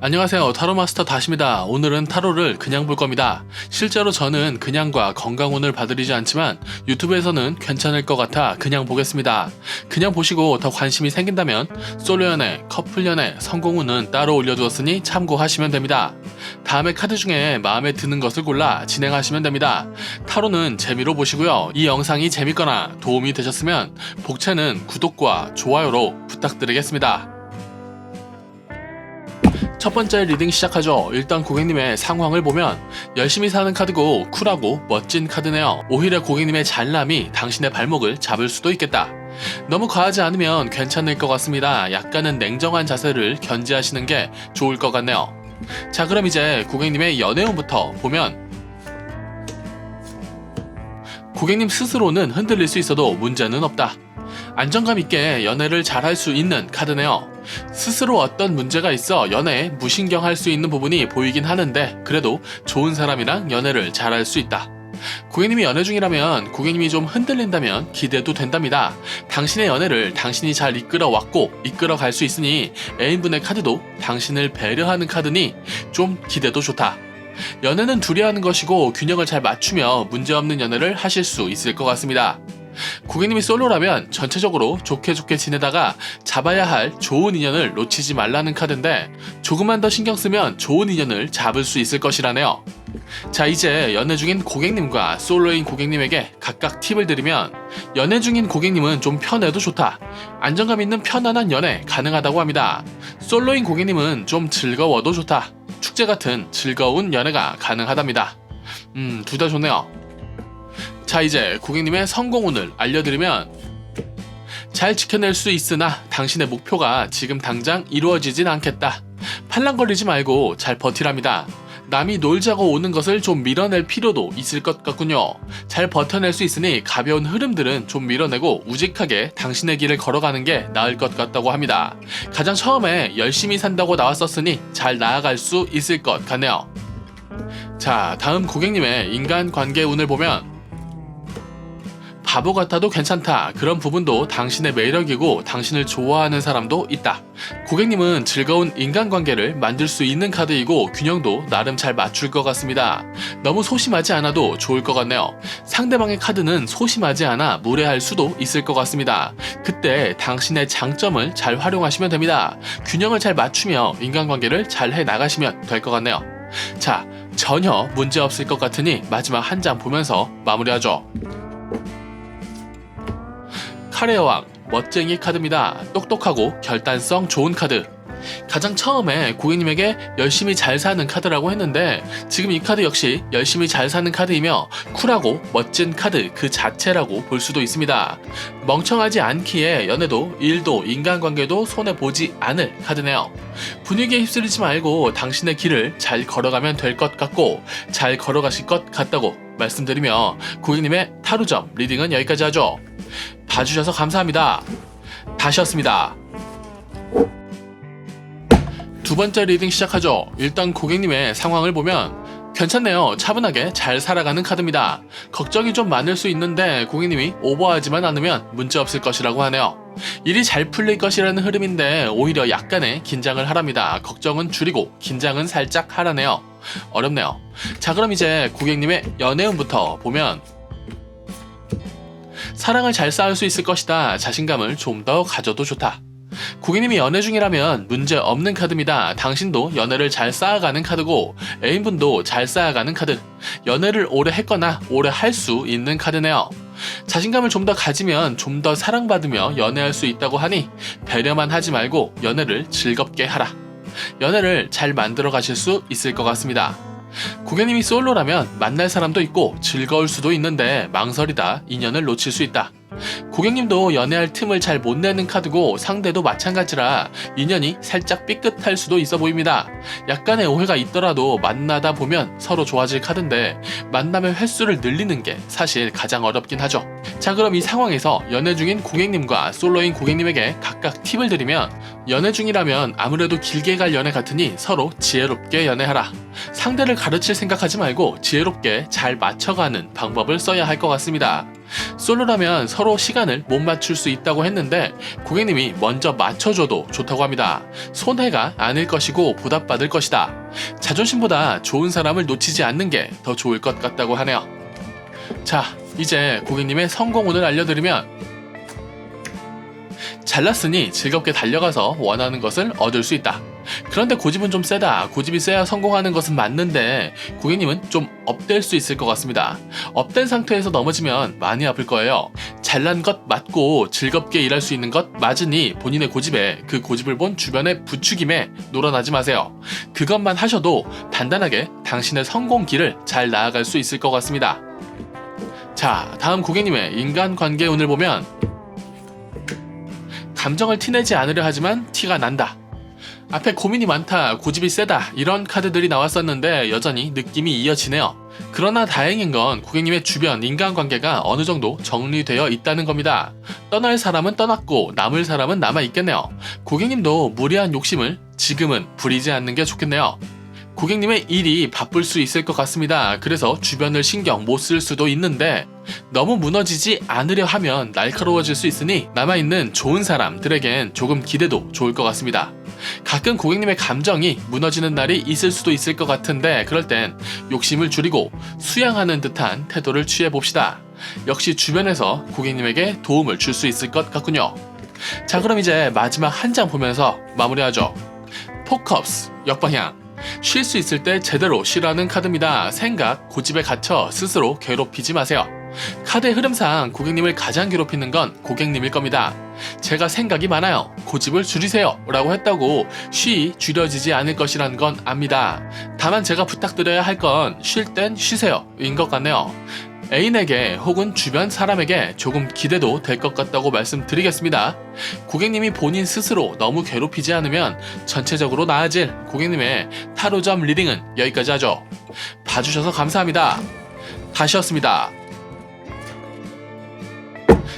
안녕하세요, 타로마스터 다시입니다. 오늘은 타로를 그냥 볼 겁니다. 실제로 저는 그냥과 건강운을 봐드리지 않지만 유튜브에서는 괜찮을 것 같아 그냥 보겠습니다. 그냥 보시고 더 관심이 생긴다면 솔로 연애, 커플 연애, 성공운은 따로 올려두었으니 참고하시면 됩니다. 다음에 카드 중에 마음에 드는 것을 골라 진행하시면 됩니다. 타로는 재미로 보시고요. 이 영상이 재밌거나 도움이 되셨으면 복채는 구독과 좋아요로 부탁드리겠습니다. 첫 번째 리딩 시작하죠. 일단 고객님의 상황을 보면 열심히 사는 카드고 쿨하고 멋진 카드네요. 오히려 고객님의 잘남이 당신의 발목을 잡을 수도 있겠다. 너무 과하지 않으면 괜찮을 것 같습니다. 약간은 냉정한 자세를 견지하시는 게 좋을 것 같네요. 자, 그럼 이제 고객님의 연애운부터 보면 고객님 스스로는 흔들릴 수 있어도 문제는 없다. 안정감 있게 연애를 잘할 수 있는 카드네요. 스스로 어떤 문제가 있어 연애에 무신경할 수 있는 부분이 보이긴 하는데 그래도 좋은 사람이랑 연애를 잘할 수 있다. 고객님이 연애 중이라면 고객님이 좀 흔들린다면 기대도 된답니다. 당신의 연애를 당신이 잘 이끌어왔고 이끌어갈 수 있으니 애인분의 카드도 당신을 배려하는 카드니 좀 기대도 좋다. 연애는 둘이 하는 것이고 균형을 잘 맞추며 문제없는 연애를 하실 수 있을 것 같습니다. 고객님이 솔로라면 전체적으로 좋게 지내다가 잡아야 할 좋은 인연을 놓치지 말라는 카드인데 조금만 더 신경 쓰면 좋은 인연을 잡을 수 있을 것이라네요. 자, 이제 연애 중인 고객님과 솔로인 고객님에게 각각 팁을 드리면 연애 중인 고객님은 좀 편해도 좋다. 안정감 있는 편안한 연애 가능하다고 합니다. 솔로인 고객님은 좀 즐거워도 좋다. 축제 같은 즐거운 연애가 가능하답니다. 둘 다 좋네요. 자, 이제 고객님의 성공운을 알려드리면 잘 지켜낼 수 있으나 당신의 목표가 지금 당장 이루어지진 않겠다. 팔랑거리지 말고 잘 버티랍니다. 남이 놀자고 오는 것을 좀 밀어낼 필요도 있을 것 같군요. 잘 버텨낼 수 있으니 가벼운 흐름들은 좀 밀어내고 우직하게 당신의 길을 걸어가는 게 나을 것 같다고 합니다. 가장 처음에 열심히 산다고 나왔었으니 잘 나아갈 수 있을 것 같네요. 자, 다음 고객님의 인간관계 운을 보면 바보 같아도 괜찮다. 그런 부분도 당신의 매력이고 당신을 좋아하는 사람도 있다. 고객님은 즐거운 인간관계를 만들 수 있는 카드이고 균형도 나름 잘 맞출 것 같습니다. 너무 소심하지 않아도 좋을 것 같네요. 상대방의 카드는 소심하지 않아 무례할 수도 있을 것 같습니다. 그때 당신의 장점을 잘 활용하시면 됩니다. 균형을 잘 맞추며 인간관계를 잘 해나가시면 될 것 같네요. 자, 전혀 문제 없을 것 같으니 마지막 한 장 보면서 마무리하죠. 칼의 여왕, 멋쟁이 카드입니다. 똑똑하고 결단성 좋은 카드. 가장 처음에 고객님에게 열심히 잘 사는 카드라고 했는데 지금 이 카드 역시 열심히 잘 사는 카드이며 쿨하고 멋진 카드 그 자체라고 볼 수도 있습니다. 멍청하지 않기에 연애도 일도 인간관계도 손해보지 않을 카드네요. 분위기에 휩쓸리지 말고 당신의 길을 잘 걸어가면 될 것 같고 잘 걸어가실 것 같다고 말씀드리며 고객님의 타로점 리딩은 여기까지 하죠. 봐주셔서 감사합니다. 다시였습니다. 두 번째 리딩 시작하죠. 일단 고객님의 상황을 보면 괜찮네요. 차분하게 잘 살아가는 카드입니다. 걱정이 좀 많을 수 있는데 고객님이 오버하지만 않으면 문제없을 것이라고 하네요. 일이 잘 풀릴 것이라는 흐름인데 오히려 약간의 긴장을 하랍니다. 걱정은 줄이고 긴장은 살짝 하라네요. 어렵네요. 자, 그럼 이제 고객님의 연애운부터 보면 사랑을 잘 쌓을 수 있을 것이다. 자신감을 좀 더 가져도 좋다. 고객님이 연애 중이라면 문제 없는 카드입니다. 당신도 연애를 잘 쌓아가는 카드고 애인분도 잘 쌓아가는 카드. 연애를 오래 했거나 오래 할 수 있는 카드네요. 자신감을 좀 더 가지면 좀 더 사랑받으며 연애할 수 있다고 하니 배려만 하지 말고 연애를 즐겁게 하라. 연애를 잘 만들어 가실 수 있을 것 같습니다. 고객님이 솔로라면 만날 사람도 있고 즐거울 수도 있는데 망설이다 인연을 놓칠 수 있다. 고객님도 연애할 틈을 잘 못 내는 카드고 상대도 마찬가지라 인연이 살짝 삐끗할 수도 있어 보입니다. 약간의 오해가 있더라도 만나다 보면 서로 좋아질 카드인데 만남의 횟수를 늘리는 게 사실 가장 어렵긴 하죠. 자, 그럼 이 상황에서 연애 중인 고객님과 솔로인 고객님에게 각각 팁을 드리면 연애 중이라면 아무래도 길게 갈 연애 같으니 서로 지혜롭게 연애하라. 상대를 가르칠 생각하지 말고 지혜롭게 잘 맞춰가는 방법을 써야 할 것 같습니다. 솔로라면 서로 시간을 못 맞출 수 있다고 했는데 고객님이 먼저 맞춰줘도 좋다고 합니다. 손해가 아닐 것이고 보답받을 것이다. 자존심보다 좋은 사람을 놓치지 않는 게 더 좋을 것 같다고 하네요. 자, 이제 고객님의 성공운을 알려드리면 잘났으니 즐겁게 달려가서 원하는 것을 얻을 수 있다. 그런데 고집은 좀 세다. 고집이 세야 성공하는 것은 맞는데 고객님은 좀 업될 수 있을 것 같습니다. 업된 상태에서 넘어지면 많이 아플 거예요. 잘난 것 맞고 즐겁게 일할 수 있는 것 맞으니 본인의 고집에 그 고집을 본 주변의 부추김에 놀아나지 마세요. 그것만 하셔도 단단하게 당신의 성공 길을 잘 나아갈 수 있을 것 같습니다. 자, 다음 고객님의 인간관계 운을 보면 감정을 티내지 않으려 하지만 티가 난다. 앞에 고민이 많다, 고집이 세다 이런 카드들이 나왔었는데 여전히 느낌이 이어지네요. 그러나 다행인 건 고객님의 주변 인간관계가 어느 정도 정리되어 있다는 겁니다. 떠날 사람은 떠났고 남을 사람은 남아있겠네요. 고객님도 무리한 욕심을 지금은 부리지 않는 게 좋겠네요. 고객님의 일이 바쁠 수 있을 것 같습니다. 그래서 주변을 신경 못 쓸 수도 있는데 너무 무너지지 않으려 하면 날카로워질 수 있으니 남아있는 좋은 사람들에겐 조금 기대도 좋을 것 같습니다. 가끔 고객님의 감정이 무너지는 날이 있을 수도 있을 것 같은데 그럴 땐 욕심을 줄이고 수양하는 듯한 태도를 취해봅시다. 역시 주변에서 고객님에게 도움을 줄 수 있을 것 같군요. 자, 그럼 이제 마지막 한 장 보면서 마무리하죠. 포컵스 역방향. 쉴 수 있을 때 제대로 쉬라는 카드입니다. 생각, 고집에 갇혀 스스로 괴롭히지 마세요. 카드의 흐름상 고객님을 가장 괴롭히는 건 고객님일 겁니다. 제가 생각이 많아요. 고집을 줄이세요. 라고 했다고 쉬이 줄여지지 않을 것이란 건 압니다. 다만 제가 부탁드려야 할 건 쉴 땐 쉬세요. 인 것 같네요. 애인에게 혹은 주변 사람에게 조금 기대도 될 것 같다고 말씀드리겠습니다. 고객님이 본인 스스로 너무 괴롭히지 않으면 전체적으로 나아질 고객님의 타로점 리딩은 여기까지 하죠. 봐주셔서 감사합니다. 다시였습니다.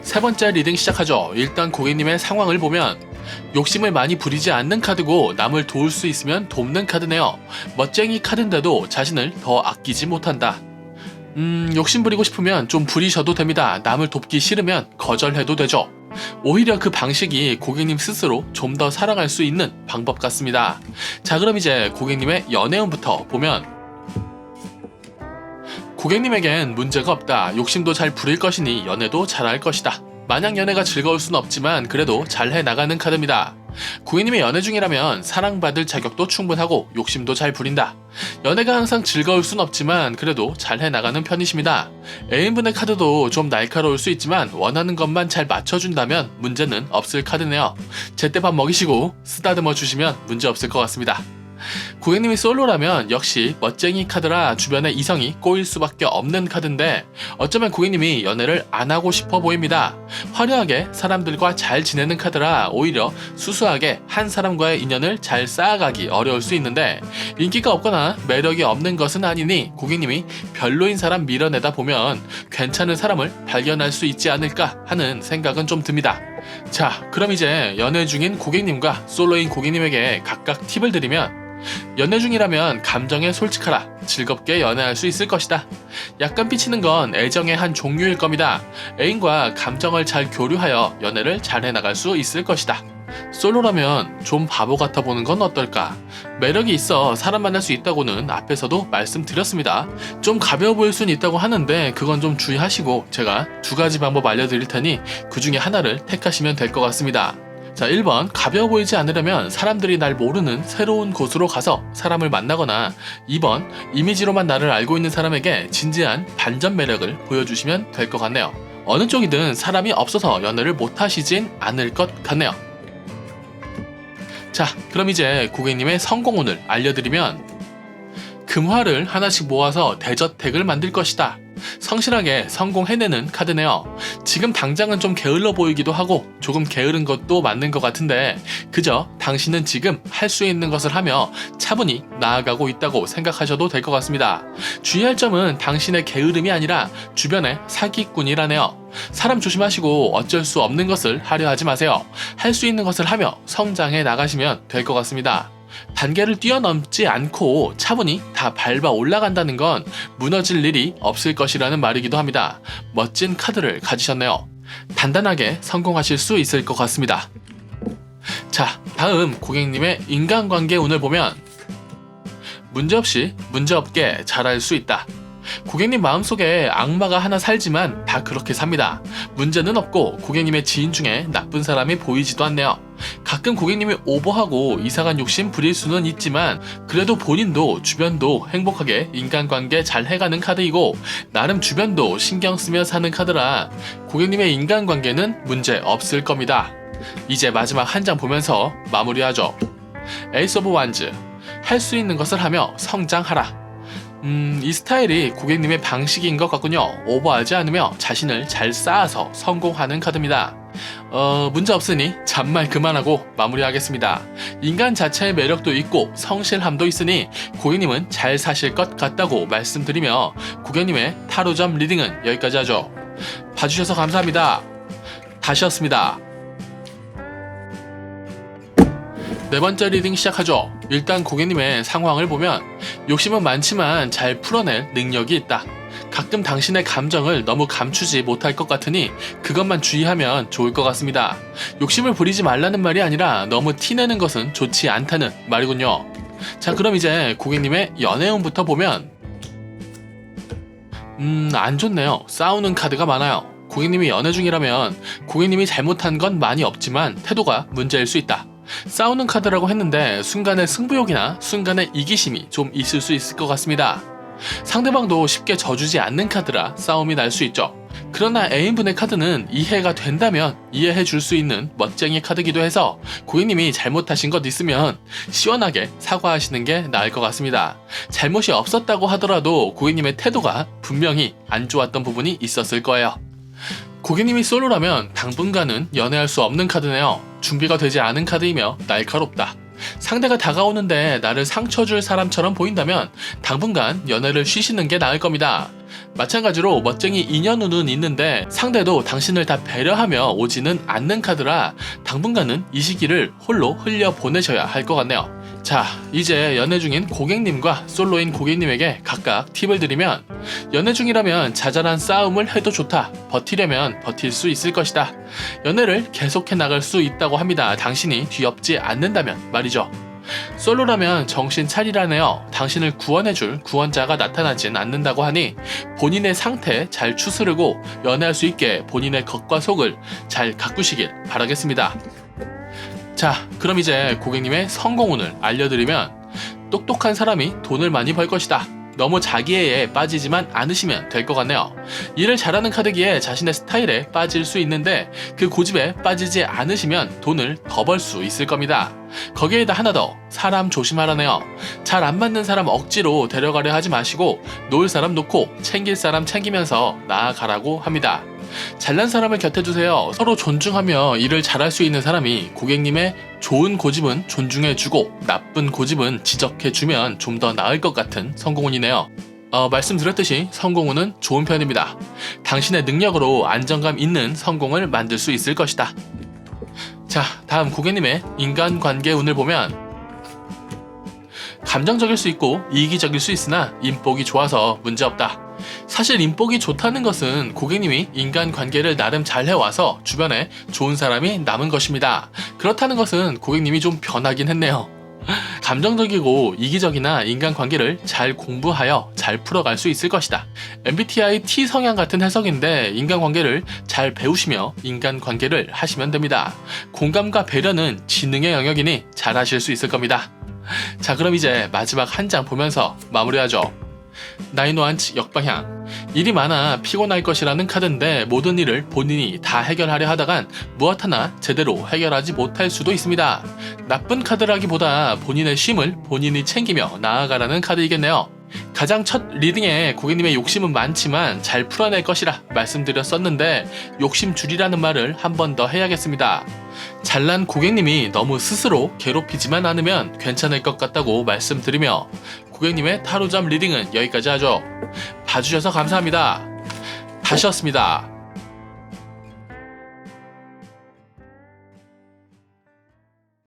세 번째 리딩 시작하죠. 일단 고객님의 상황을 보면 욕심을 많이 부리지 않는 카드고 남을 도울 수 있으면 돕는 카드네요. 멋쟁이 카드인데도 자신을 더 아끼지 못한다. 욕심 부리고 싶으면 좀 부리셔도 됩니다. 남을 돕기 싫으면 거절해도 되죠. 오히려 그 방식이 고객님 스스로 좀 더 살아갈 수 있는 방법 같습니다. 자, 그럼 이제 고객님의 연애운부터 보면 고객님에겐 문제가 없다. 욕심도 잘 부릴 것이니 연애도 잘할 것이다. 마냥 연애가 즐거울 순 없지만 그래도 잘해 나가는 카드입니다. 고객님이 연애 중이라면 사랑받을 자격도 충분하고 욕심도 잘 부린다. 연애가 항상 즐거울 순 없지만 그래도 잘해 나가는 편이십니다. 애인분의 카드도 좀 날카로울 수 있지만 원하는 것만 잘 맞춰준다면 문제는 없을 카드네요. 제때 밥 먹이시고 쓰다듬어 주시면 문제 없을 것 같습니다. 고객님이 솔로라면 역시 멋쟁이 카드라 주변에 이성이 꼬일 수밖에 없는 카드인데 어쩌면 고객님이 연애를 안 하고 싶어 보입니다. 화려하게 사람들과 잘 지내는 카드라 오히려 수수하게 한 사람과의 인연을 잘 쌓아가기 어려울 수 있는데 인기가 없거나 매력이 없는 것은 아니니 고객님이 별로인 사람 밀어내다 보면 괜찮은 사람을 발견할 수 있지 않을까 하는 생각은 좀 듭니다. 자, 그럼 이제 연애 중인 고객님과 솔로인 고객님에게 각각 팁을 드리면 연애 중이라면 감정에 솔직하라. 즐겁게 연애할 수 있을 것이다. 약간 삐치는 건 애정의 한 종류일 겁니다. 애인과 감정을 잘 교류하여 연애를 잘 해나갈 수 있을 것이다. 솔로라면 좀 바보 같아 보는 건 어떨까? 매력이 있어 사람 만날 수 있다고는 앞에서도 말씀드렸습니다. 좀 가벼워 보일 수는 있다고 하는데 그건 좀 주의하시고 제가 두 가지 방법 알려드릴 테니 그 중에 하나를 택하시면 될 것 같습니다. 자, 1번 가벼워 보이지 않으려면 사람들이 날 모르는 새로운 곳으로 가서 사람을 만나거나 2번 이미지로만 나를 알고 있는 사람에게 진지한 반전 매력을 보여주시면 될 것 같네요. 어느 쪽이든 사람이 없어서 연애를 못 하시진 않을 것 같네요. 자, 그럼 이제 고객님의 성공운을 알려드리면 금화를 하나씩 모아서 대저택을 만들 것이다. 성실하게 성공해내는 카드네요. 지금 당장은 좀 게을러 보이기도 하고 조금 게으른 것도 맞는 것 같은데 그저 당신은 지금 할 수 있는 것을 하며 차분히 나아가고 있다고 생각하셔도 될 것 같습니다. 주의할 점은 당신의 게으름이 아니라 주변의 사기꾼이라네요. 사람 조심하시고 어쩔 수 없는 것을 하려 하지 마세요. 할 수 있는 것을 하며 성장해 나가시면 될 것 같습니다. 단계를 뛰어넘지 않고 차분히 다 밟아 올라간다는 건 무너질 일이 없을 것이라는 말이기도 합니다. 멋진 카드를 가지셨네요. 단단하게 성공하실 수 있을 것 같습니다. 자, 다음 고객님의 인간관계 운을 보면 문제없이 문제없게 잘할 수 있다. 고객님 마음속에 악마가 하나 살지만 다 그렇게 삽니다. 문제는 없고 고객님의 지인 중에 나쁜 사람이 보이지도 않네요. 가끔 고객님이 오버하고 이상한 욕심 부릴 수는 있지만 그래도 본인도 주변도 행복하게 인간관계 잘 해가는 카드이고 나름 주변도 신경 쓰며 사는 카드라 고객님의 인간관계는 문제 없을 겁니다. 이제 마지막 한 장 보면서 마무리하죠. 에이스 오브 완즈. 할 수 있는 것을 하며 성장하라. 이 스타일이 고객님의 방식인 것 같군요. 오버하지 않으며 자신을 잘 쌓아서 성공하는 카드입니다. 문제 없으니 잔말 그만하고 마무리하겠습니다. 인간 자체의 매력도 있고 성실함도 있으니 고객님은 잘 사실 것 같다고 말씀드리며 고객님의 타로점 리딩은 여기까지 하죠. 봐주셔서 감사합니다. 다시였습니다. 네 번째 리딩 시작하죠. 일단 고객님의 상황을 보면 욕심은 많지만 잘 풀어낼 능력이 있다. 가끔 당신의 감정을 너무 감추지 못할 것 같으니 그것만 주의하면 좋을 것 같습니다. 욕심을 부리지 말라는 말이 아니라 너무 티내는 것은 좋지 않다는 말이군요. 자, 그럼 이제 고객님의 연애운부터 보면 안 좋네요. 싸우는 카드가 많아요. 고객님이 연애 중이라면 고객님이 잘못한 건 많이 없지만 태도가 문제일 수 있다. 싸우는 카드라고 했는데 순간의 승부욕이나 순간의 이기심이 좀 있을 수 있을 것 같습니다. 상대방도 쉽게 져주지 않는 카드라 싸움이 날 수 있죠. 그러나 애인분의 카드는 이해가 된다면 이해해 줄 수 있는 멋쟁이 카드기도 해서 고객님이 잘못하신 것 있으면 시원하게 사과하시는 게 나을 것 같습니다. 잘못이 없었다고 하더라도 고객님의 태도가 분명히 안 좋았던 부분이 있었을 거예요. 고객님이 솔로라면 당분간은 연애할 수 없는 카드네요. 준비가 되지 않은 카드이며 날카롭다. 상대가 다가오는데 나를 상처 줄 사람처럼 보인다면 당분간 연애를 쉬시는 게 나을 겁니다. 마찬가지로 멋쟁이 인연운은 있는데 상대도 당신을 다 배려하며 오지는 않는 카드라 당분간은 이 시기를 홀로 흘려보내셔야 할 것 같네요. 자, 이제 연애 중인 고객님과 솔로인 고객님에게 각각 팁을 드리면 연애 중이라면 자잘한 싸움을 해도 좋다. 버티려면 버틸 수 있을 것이다. 연애를 계속해 나갈 수 있다고 합니다. 당신이 뒤엎지 않는다면 말이죠. 솔로라면 정신 차리라네요. 당신을 구원해줄 구원자가 나타나진 않는다고 하니 본인의 상태 잘 추스르고 연애할 수 있게 본인의 겉과 속을 잘 가꾸시길 바라겠습니다. 자, 그럼 이제 고객님의 성공운을 알려드리면 똑똑한 사람이 돈을 많이 벌 것이다. 너무 자기애에 빠지지만 않으시면 될 것 같네요. 일을 잘하는 카드기에 자신의 스타일에 빠질 수 있는데 그 고집에 빠지지 않으시면 돈을 더 벌 수 있을 겁니다. 거기에다 하나 더 사람 조심하라네요. 잘 안 맞는 사람 억지로 데려가려 하지 마시고 놓을 사람 놓고 챙길 사람 챙기면서 나아가라고 합니다. 잘난 사람을 곁에 두세요. 서로 존중하며 일을 잘할 수 있는 사람이 고객님의 좋은 고집은 존중해주고 나쁜 고집은 지적해주면 좀 더 나을 것 같은 성공운이네요. 말씀드렸듯이 성공운은 좋은 편입니다. 당신의 능력으로 안정감 있는 성공을 만들 수 있을 것이다. 자, 다음 고객님의 인간관계 운을 보면 감정적일 수 있고 이기적일 수 있으나 인복이 좋아서 문제없다. 사실 인복이 좋다는 것은 고객님이 인간관계를 나름 잘 해와서 주변에 좋은 사람이 남은 것입니다. 그렇다는 것은 고객님이 좀 변하긴 했네요. 감정적이고 이기적이나 인간관계를 잘 공부하여 잘 풀어갈 수 있을 것이다. MBTI T 성향 같은 해석인데 인간관계를 잘 배우시며 인간관계를 하시면 됩니다. 공감과 배려는 지능의 영역이니 잘 하실 수 있을 겁니다. 자, 그럼 이제 마지막 한 장 보면서 마무리하죠. 나인 원치 역방향. 일이 많아 피곤할 것이라는 카드인데 모든 일을 본인이 다 해결하려 하다간 무엇 하나 제대로 해결하지 못할 수도 있습니다. 나쁜 카드라기보다 본인의 쉼을 본인이 챙기며 나아가라는 카드이겠네요. 가장 첫 리딩에 고객님의 욕심은 많지만 잘 풀어낼 것이라 말씀드렸었는데 욕심 줄이라는 말을 한 번 더 해야겠습니다. 잘난 고객님이 너무 스스로 괴롭히지만 않으면 괜찮을 것 같다고 말씀드리며 고객님의 타로점 리딩은 여기까지 하죠. 봐주셔서 감사합니다. 다시였습니다.